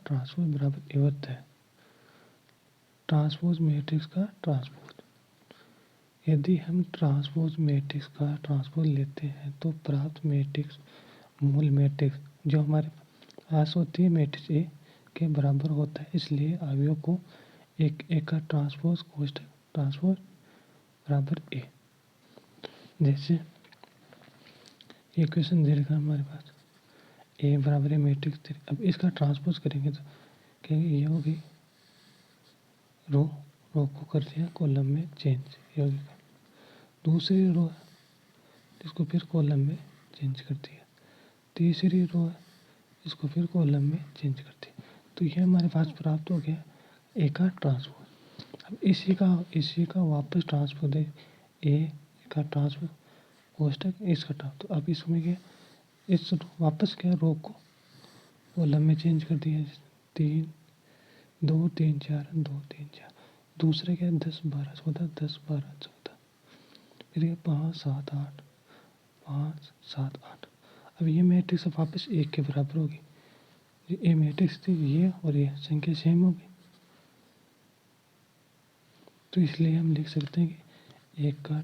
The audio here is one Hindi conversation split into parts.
ट्रांसपोज बराबर ए होता है। ट्रांसपोज मैट्रिक्स का ट्रांसपोज, यदि हम ट्रांसपोज मैट्रिक्स का ट्रांसपोज लेते हैं तो प्राप्त मैट्रिक्स मूल मैट्रिक्स जो हमारे पास होती है मैट्रिक्स ए के बराबर होता है। इसलिए अवयव को एक का ट्रांसपोज कोष्ठक ट्रांसपोज बराबर ए। जैसे ये क्वेश्चन दे रखा हमारे पास ए बराबर है मैट्रिक्स 3। अब इसका ट्रांसपोज करेंगे तो कहेंगे ये होगी रो को कर दिया कॉलम में चेंज, ये होगी दूसरी रो है इसको फिर कॉलम में चेंज कर दिया, तीसरी रो है इसको फिर कॉलम में चेंज कर दिया। तो ये हमारे पास प्राप्त हो गया ए का ट्रांसपोज। अब इसी का वापस ट्रांसपोज दे ए का ट्रांसपोज कोष्ठक इसका ट्रांसपोज। तो अब इसमें क्या इस वापस क्या रो को कॉलम में चेंज कर दिया, 3 2 3 4 2 3 4, दूसरे क्या 10 12 14 10 12 14, फिर ये 5 7 8 5 7 8। अब ये मैट्रिक्स वापस एक के बराबर होगी। ये मैट्रिक्स थी ये और ये संख्या सेम होगी, तो इसलिए हम लिख सकते हैं कि एक का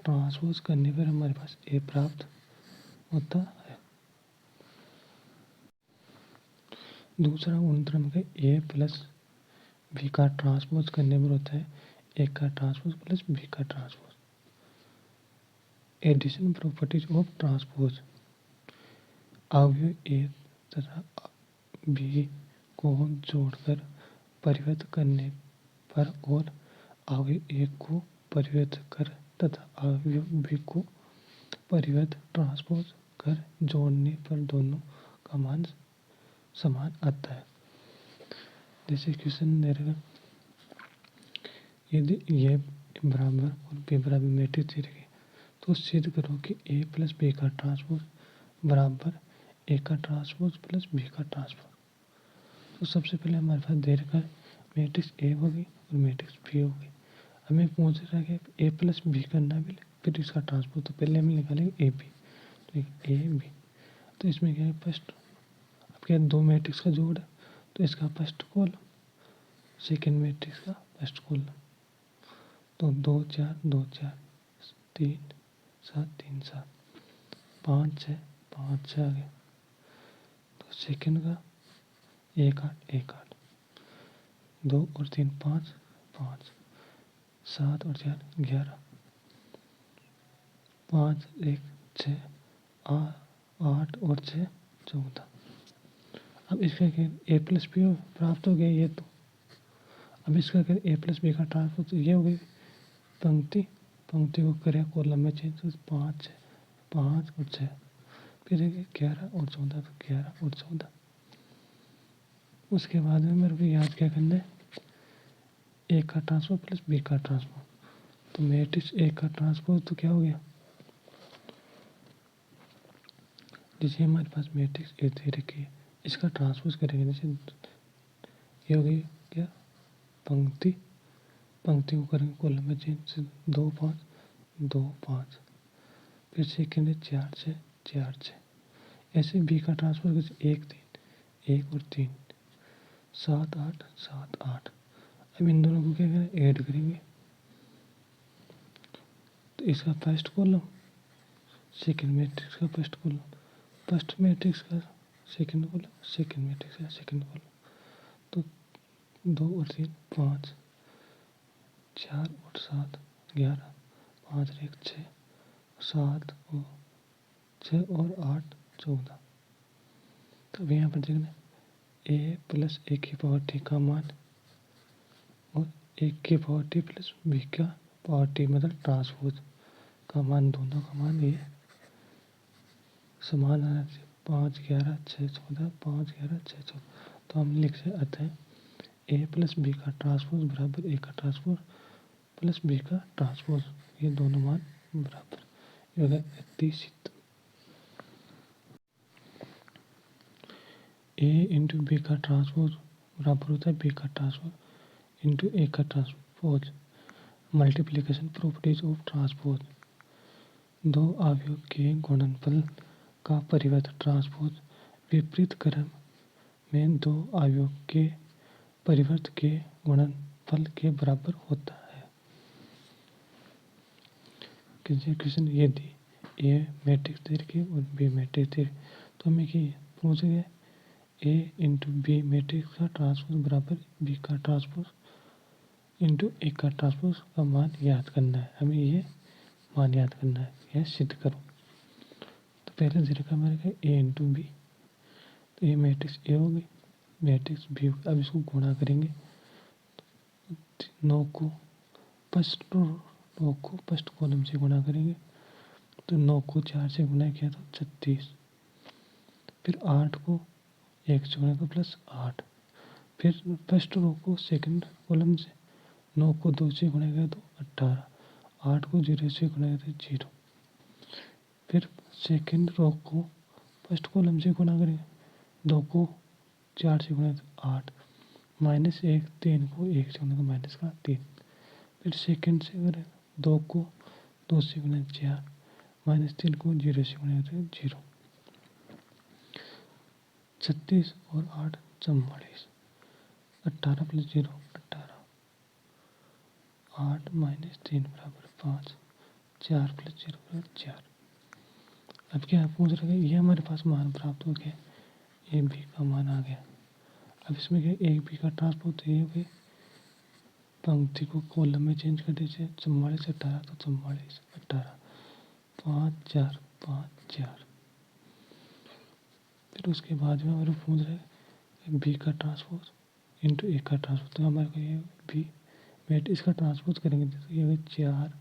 ट्रांसपोज करने पर हमारे पास ए प्राप्त होता है। दूसरा गुणधर्म का ए प्लस बी का ट्रांसपोज करने पर होता है ए का ट्रांसपोज प्लस बी का transpose. Addition properties of transpose, अवयव ए तथा बी को जोड़कर परिवर्तित करने पर और अवयव ए को परिवर्तित कर तथा अवयव बी को परिवर्तित ट्रांसपोज कर जोड़ने पर दोनों का मान समान आता है। जैसे क्वेश्चन दे रहा यदि ये बराबर और बी बराबर मैट्रिक्स दे रही तो सिद्ध करो कि ए प्लस बी का ट्रांसपोज बराबर ए का ट्रांसपोज प्लस बी का ट्रांसपोज। तो सबसे पहले हमारे पास दे रखा है मैट्रिक्स ए होगी और मैट्रिक्स बी होगी। हमें पूछ रहा है कि ए प्लस बी करना भी फिर इसका ट्रांसपोज, तो पहले हम निकालेंगे ए बी, तो ए बी। तो इसमें क्या है फर्स्ट अब क्या दो मैट्रिक्स का जोड़ है तो इसका फर्स्ट कॉलम सेकेंड मैट्रिक्स का फर्स्ट कॉलम, तो 2 4 2 4 3 7 3 7 5 6 5 6 आ गया। तो सेकेंड का 1 8 1 8 2 और 3 5 5 7 और 4 11 5 1 6 8 और 6 14। अब इसका क्या ए प्लस बी प्राप्त हो गया ये, तो अब इसका क्या ए प्लस बी का ट्रांसपोज, तो ये हो गई पंक्ति को करें कॉलम में चेंज, तो 5 6 5 और 6 फिर 11 और 14, तो 11 और 14। उसके बाद में मेरे को याद क्या करना है ए का ट्रांसपोज प्लस बी का ट्रांसपोज। तो मैट्रिक्स ए का ट्रांसपोज तो क्या हो गया, जैसे हमारे पास मैट्रिक्स ए दे रखी है इसका ट्रांसपोज करेंगे, जैसे ये हो गई क्या पंक्ति को करेंगे कॉलम में चेंज 2 5 2 5, फिर सेकेंड है 4 6 4 6। ऐसे बी का ट्रांसपोज जैसे 1 3 1 और 3 7 8 7 8। अब इन दोनों को क्या करें ऐड करेंगे, तो इसका फर्स्ट कॉलम सेकेंड मैट्रिक्स का फर्स्ट कॉलम, फर्स्ट मैट्रिक्स का सेकेंड कॉलम, सेकेंड मैट्रिक्स का सेकेंड कॉलम, तो 2 और 3 5 4 और 7 11 5 और 1 6 7 और 6 और 8 14। तब यहाँ पर देखना ए प्लस ए की पावर टी का मान और ए की पावर टी प्लस बी का पावर टी मतलब ट्रांसपोज का मान, दोनों का मान ये समान आना चाहिए 5 11 6 14 5 11 6 14। तो हम लिख सकते हैं ए प्लस बी का ट्रांसपोज बराबर ए का ट्रांसपोज प्लस बी का ट्रांसपोज, ये दोनों मान बराबर, ये होगा 31। ए इंटू बी का ट्रांसपोज बराबर होता है बी का ट्रांसपोज इंटू ए का transpose. Multiplication properties of transpose, दो अवयव के गुणनफल का परिवर्त ट्रांसपोज विपरीत क्रम में दो अवयव के परिवर्त के गुणनफल के बराबर होता है। क्वेश्चन यदि ए मैट्रिक्स दे रखी और बी मैट्रिक्स दे तो हमें क्या पूछ गया ए इंटू बी मैट्रिक्स का ट्रांसपोज बराबर बी का ट्रांसपोज इंटू ए का ट्रांसपोज का मान याद करना है। हमें ये मान याद करना है, यह सिद्ध करो। तो पहले दे रखा हमारे का ए इंटू बी, तो ये मैट्रिक्स ए होगी, मैट्रिक्स बी होगी। अब इसको गुणा करेंगे, 9 को फर्स्ट कॉलम से गुणा करेंगे, तो 9 को 4 से गुणा किया तो 36, फिर 8 को 1 से गुणा तो प्लस 8, फिर फर्स्ट रो को सेकंड कॉलम से 9 को 2 से गुणा किया तो 18, 8 को 0 से गुणा किया तो 0, फिर सेकंड रो को फर्स्ट कॉलम से गुणा करेंगे, 2 को 4 से गुणा तो 8, -1, 3 को 1 से गुणा तो माइनस का 3, फिर सेकंड से करें 2 को 2 से गुणा 4, -3 को 0 से गुणा तो 0, 36 और 8 44, 18 प्लस 0 18, 8 -3 बराबर 5, 4 प्लस 0 बराबर 4। अब क्या पूछ रहे हैं, ये हमारे पास मान प्राप्त हो गया, ए बी का मान आ गया। अब इसमें क्या ए बी का ट्रांसपोज तो ये हो गया, पंक्ति को कॉलम में चेंज कर दीजिए, 44 18 तो 44 18, 5 4 5 4। फिर उसके बाद में हमारे पूछ रहे हैं बी का ट्रांसपोज इंटू ए का ट्रांसपोज, तो हमारे को ये बी मैट इसका ट्रांसपोज करेंगे तो ये 4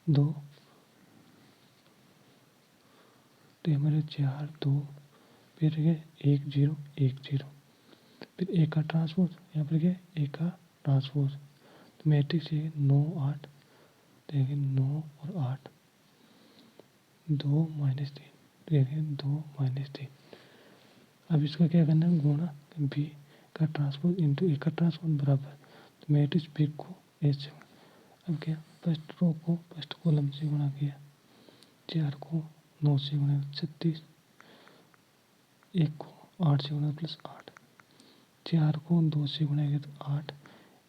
2, तो हमारे 4 2, फिर 1 0 1 0, फिर ए का ट्रांसपोज, यहाँ पर क्या ए का ट्रांसपोज, तो मैट्रिक्स है 9 8, देखिए 9 और 8, 2 -3, देखिए 2 -3। अब इसका क्या करना है, गुणा बी का ट्रांसपोज इंटू ए का ट्रांसपोज बराबर, तो मैट्रिक्स बी को ए से, अब क्या फर्स्ट रो को फर्स्ट कॉलम से गुणा किया, 4 को 9 से गुणा 36, 1 को 8 से गुणा प्लस 8, 4 को 2 से गुणा किया तो 8,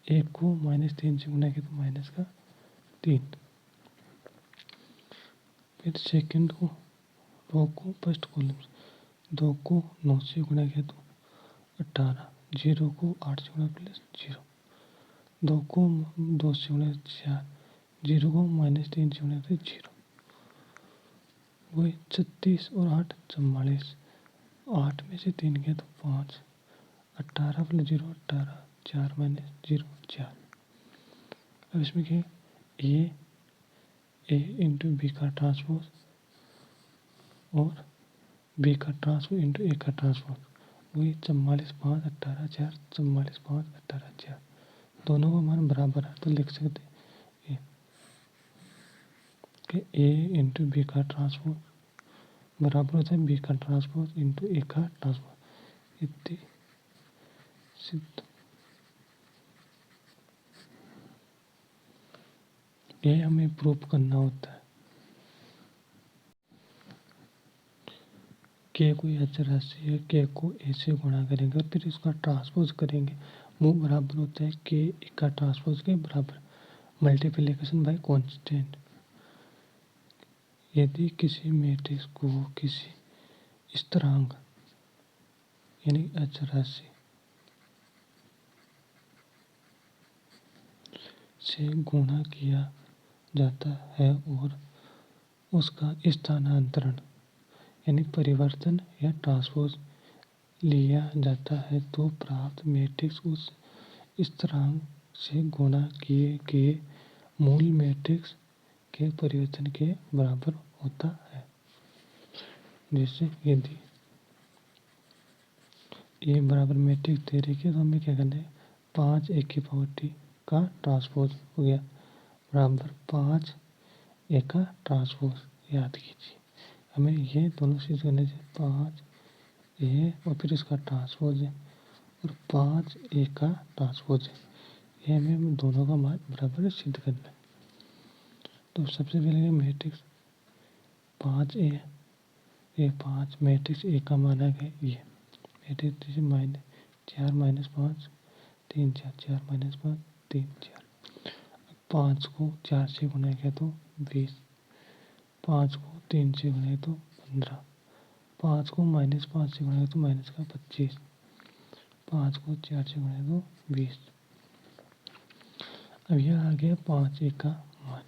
1 को -3 से गुणा किया तो माइनस का 3, फिर सेकंड को रो को फर्स्ट कॉलम से 2 को 9 से गुणा किया तो 18, 0 को 8 से गुणा प्लस 0, 2 को 2 से गुणा 4, 0 को -3 से गुणा तो 0, वही 36 और 8 44, 8 में से 3 किया तो 5, 18 प्लस 0 18, 4 -0 4। अब इसमें क्या ए इंटू बी का ट्रांसपोज और बी का ट्रांसपोज इंटू ए का ट्रांसपोज, वही 44 5 18 4, 44 5 18 4, दोनों का मान बराबर है, तो लिख सकते हैं कि ए इंटू बी का ट्रांसपोज बराबर होता है बी का ट्रांसपोज इंटू ए का ट्रांसपोज। इतनी सिद्ध ये हमें प्रूफ करना होता है के कोई अचर राशि है, के को ए से गुणा करेंगे और फिर इसका ट्रांसपोज करेंगे, वो बराबर होता है के ए का ट्रांसपोज के बराबर, मल्टीप्लिकेशन बाय कांस्टेंट। यदि किसी मैट्रिक्स को किसी स्थिरांक यानी अचर राशि से गुणा किया जाता है और उसका स्थानांतरण यानी परिवर्तन या ट्रांसपोज लिया जाता है, तो प्राप्त मैट्रिक्स उस स्थिरांक से गुणा किए गए मूल मैट्रिक्स के परिवर्तन के बराबर होता है। जैसे यदि ए बराबर मैट्रिक्स दे रही है तो हमें क्या करना है, 5 ए की पावर टी का ट्रांसपोज हो गया बराबर 5 ए का ट्रांसपोज। याद कीजिए हमें ये दोनों चीज़ करने से 5 ए और फिर इसका ट्रांसपोज है और 5 ए का ट्रांसपोज है, ये हमें दोनों का मान बराबर सिद्ध करना है। तो सबसे पहले मैट्रिक्स 5 ए, ये 5 मैट्रिक्स ए का मान आ गया, ये मैट्रिक्स माइनस 4 माइनस 5 3 4, 4 माइनस 5 3 4। 5 को 4 से गुना किया तो 20, 5 को 3 से गुना तो 15, 5 को माइनस 5 से गुना तो माइनस का 25, 5 को 4 से गुना तो 20। अब यह आ गया 5 एक का मान।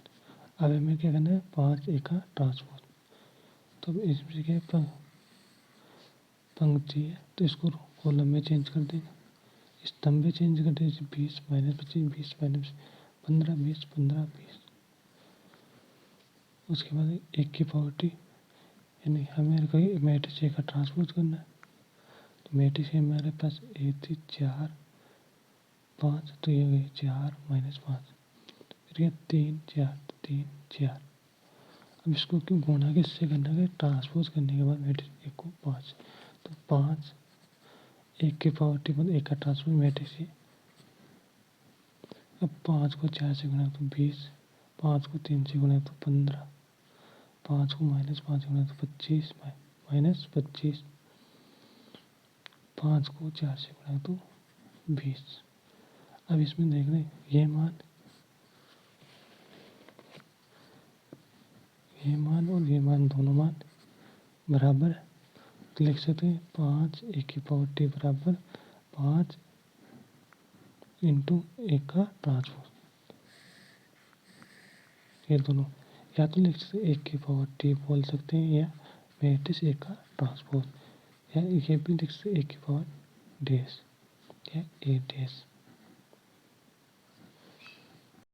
अब हमें क्या करना है, 5 एक का ट्रांसपोज। तो अब इसमें क्या पंक्ति है तो इसको कॉलम में चेंज कर देंगे, स्तंभ में चेंज कर देंगे। 20 माइनस 25, 20 माइनस 15, 20 15 20। उसके बाद एक की पावर टी, यानी हमें कोई मैट्रिक्स ए का ट्रांसपोज करना है। तो मैट्रिक्स ए हमारे पास ए थी 4 5, तो ये हो गई 4 माइनस 5, फिर ये 3 4 3 4। अब इसको क्यों गुणा किससे करना है, ट्रांसपोज करने के बाद मैट्रिक्स ए को 5, तो 5 एक की पावर टी मतलब एक का ट्रांसपोज मैट्रिक्स ए। अब 5 को 4 से गुणा तो 20, 5 को 3 से गुणा तो 15, 5 को माइनस 5 से गुणा तो 25 माइनस 25, 5 को 4 से गुणा तो 20। अब इसमें देख रहे ये मान और ये मान दोनों मान बराबर है, तो लिख सकते हैं 5 एक की पावर टी बराबर 5 इंटू एक का ट्रांसपोज। ये दोनों या तो लिख सकते एक की पावर टी बोल सकते हैं, या मैट्रिक्स एक का ट्रांसपोज, या ये भी लिख सकते एक की पावर डैश या ए डैश।